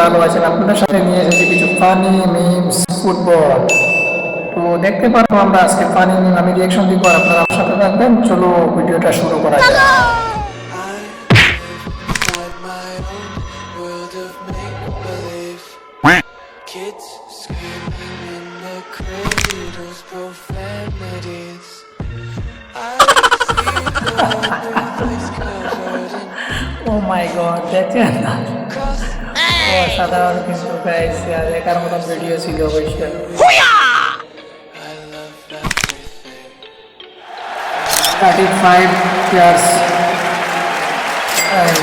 ভালো আছেন। আপনাদের সাথে নিয়ে এসেছি কিছু ফানি মিমস ফুটবল। তো দেখতে পারবো আমরা আজকে ফানি মিম আমি রিয়াকশন দিব আর আপনারা আমার সাথে থাকবেন। চলো ভিডিওটা শুরু করা যাক। Kids screaming in the cradles, profanities. I see the boys covered in oh my god, দেখছেন cross. অসাধারণ কিন্তু গাইস, দেখার মতো ভিডিও ছিল অবশ্যই। I love everything. 35 years and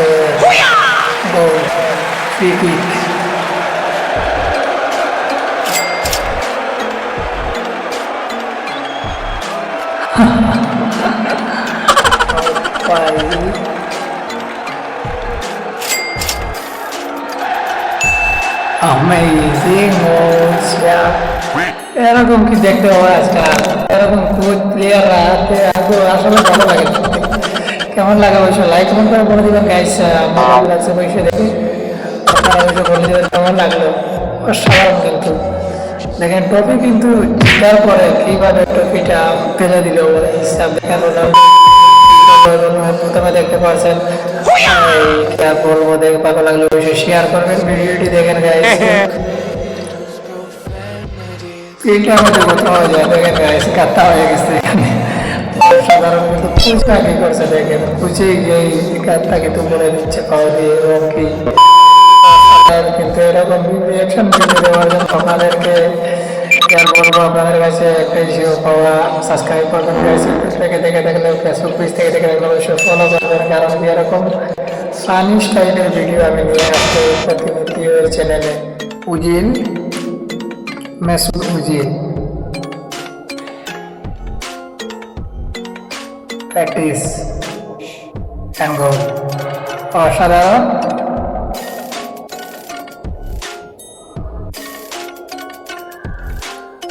goal, free kick. Amazing goals, yeah. এরকম কি দেখতে হবে আজকাল, এরকম কোচ প্লেয়াররা আসলে ভালো লাগে। কেমন লাগে অবশ্যই লাইক কমেন্ট করে বলে দিবেন গাইস। ভালো লাগছে অবশ্যই দেখি, আপনারা অবশ্যই বলে দিবেন কেমন লাগলো। অসাধারণ কিন্তু দেখেন ট্রফি কিন্তু জেতার পরে কিভাবে ট্রফিটা ফেলে দিল হিসাব দেখেন। প্রথমে দেখতে পাচ্ছেন, বলবো দেখে ভালো লাগলো অবশ্যই শেয়ার করবেন, ভিডিওটি দেখেন গাইস। এইটার মধ্যে কোথাও হয়ে যায় দেখেন গাইস, কাটা হয়ে গেছে এখানে। সাধারণ কিন্তু পুচকা কি করছে দেখেন, পুচে গিয়ে কাঠটা কিন্তু বলে দিচ্ছে পাও দিয়ে এবং কি কিন্তু এরকম রিয়াকশন ভিডিও দেওয়ার জন্য আপনাদেরকে বলবো আপনাদের কাছে একটা ইস্যু পাওয়া, সাবস্ক্রাইব করবেন গাইস। ইউটিউব থেকে দেখে দেখলে, ফেসবুক পেজ থেকে দেখে দেখলে অবশ্যই ফলো করবেন, কারণ এরকম ফানি স্টাইলের ভিডিও আমি নিয়ে আসতে প্রতিনিধি ওই চ্যানেলে। উজিল মেসুদ উজিল প্র্যাকটিস অ্যান্ড গোল, অসাধারণ।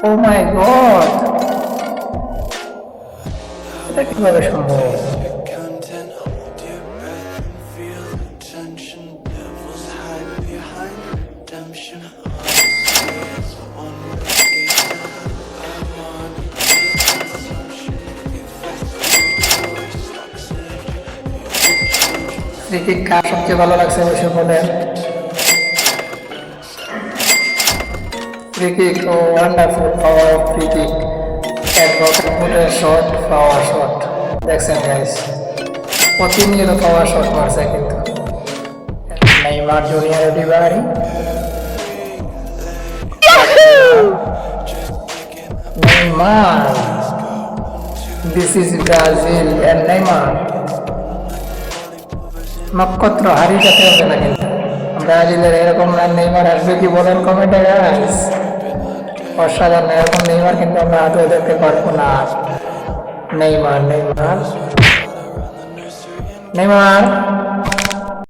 ও মাই গড, এটা কিভাবে সম্ভব? Content, hold your breath and feel the tension. Devils hide behind redemption. Honestly, it's one location. I want consumption. Free kick কার সবচেয়ে ভালো লাগছে অবশ্যই বলেন। ফ্রি কিক, ও wonderful power of free kick, অ্যাডভোকেটের শট, পাওয়ার শট দেখছেন guys, প্রতিনিয়ত পাওয়ার শট মারছে কিন্তু। নেইমার জুনিয়র ডিবারি, Neymar, this is Brazil and Neymar. নক্ষত্র হারিয়ে যেতে হবে না কিন্তু ব্রাজিলের, এরকম নেইমার আসবে কি বলেন কমেন্টে গাইস। অসাধারণ, এরকম নেইমার কিন্তু আমরা আদৌ দেখতে পারবো না। Neymar Neymar Neymar